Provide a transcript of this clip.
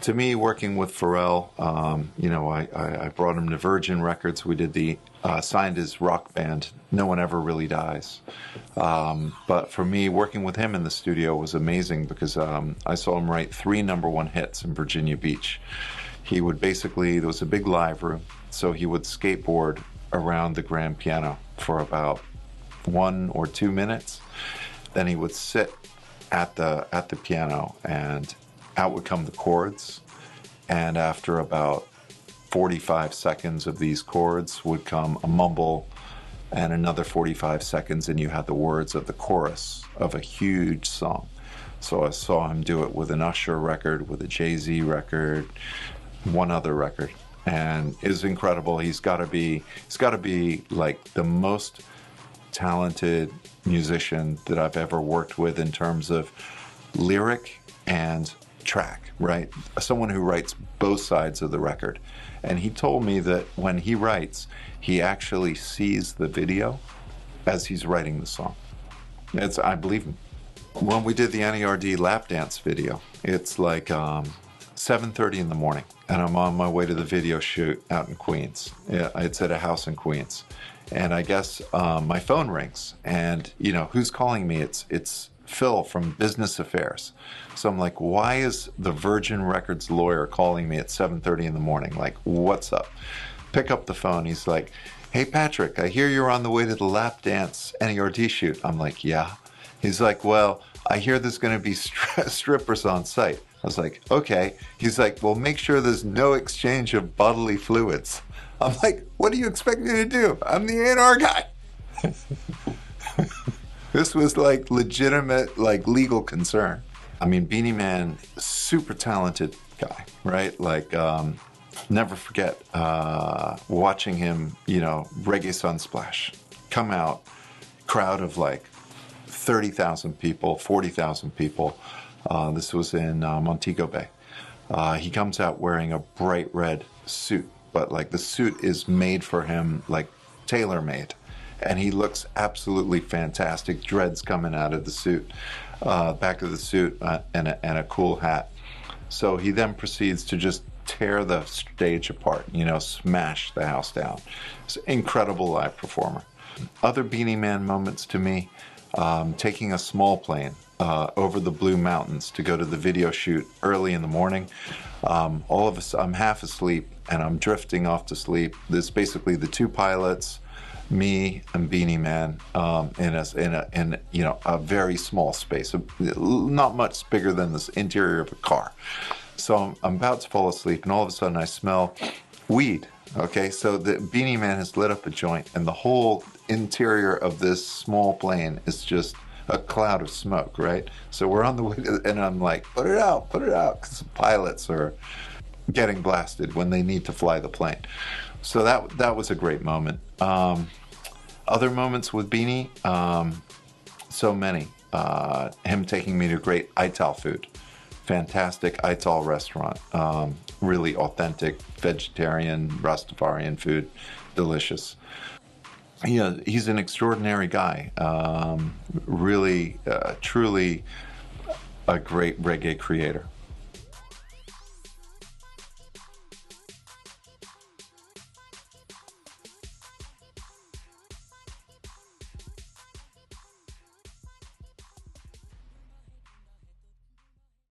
To me, working with Pharrell, you know, I brought him to Virgin Records. We did the signed his rock band, No One Ever Really Dies. But for me, working with him in the studio was amazing because I saw him write 3 #1 hits in Virginia Beach. He would basically, there was a big live room, so he would skateboard around the grand piano for about 1 or 2 minutes. Then he would sit at the piano, and out would come the chords. And after about 45 seconds of these chords would come a mumble, and another 45 seconds, and you had the words of the chorus of a huge song. So I saw him do it with an Usher record, with a Jay-Z record, one other record, and it was incredible. He's got to be like the most talented musician that I've ever worked with in terms of lyric and track, right? Someone who writes both sides of the record. And he told me that when he writes, he actually sees the video as he's writing the song. I believe him. When we did the N.E.R.D lap dance video, it's like 7:30 in the morning, and I'm on my way to the video shoot out in Queens. It's at a house in Queens. And I guess my phone rings, and you know, who's calling me? It's Phil from Business Affairs. So I'm like, why is the Virgin Records lawyer calling me at 7:30 in the morning? Like, what's up? Pick up the phone. He's like, hey Patrick, I hear you're on the way to the lap dance N.E.R.D shoot. I'm like, yeah. He's like, well, I hear there's going to be strippers on site. I was like, okay. He's like, well, make sure there's no exchange of bodily fluids. I'm like, what do you expect me to do? I'm the A&R guy. This was like legitimate, like legal concern. I mean, Beenie Man, super talented guy, right? Like, never forget watching him, you know, Reggae Sunsplash, come out, crowd of like 30,000 people, 40,000 people. This was in Montego Bay. He comes out wearing a bright red suit, but like the suit is made for him, like tailor-made. And he looks absolutely fantastic. Dreads coming out of the suit, back of the suit, and a cool hat. So he then proceeds to just tear the stage apart, you know, smash the house down. It's an incredible live performer. Other Beenie Man moments to me, taking a small plane over the Blue Mountains to go to the video shoot early in the morning. All of us, I'm half asleep and I'm drifting off to sleep. There's basically the 2 pilots, me and Beenie Man, in you know, a very small space, not much bigger than this interior of a car. So I'm about to fall asleep, and all of a sudden I smell weed. Okay, so the Beenie Man has lit up a joint, and the whole interior of this small plane is just a cloud of smoke, right? So we're on the way to, and I'm like, put it out, because pilots are getting blasted when they need to fly the plane. So that was a great moment. Other moments with Beanie, so many. Him taking me to great Ital food. Fantastic Ital restaurant. Really authentic vegetarian, Rastafarian food. Delicious. Yeah, he's an extraordinary guy. Really, truly a great reggae creator.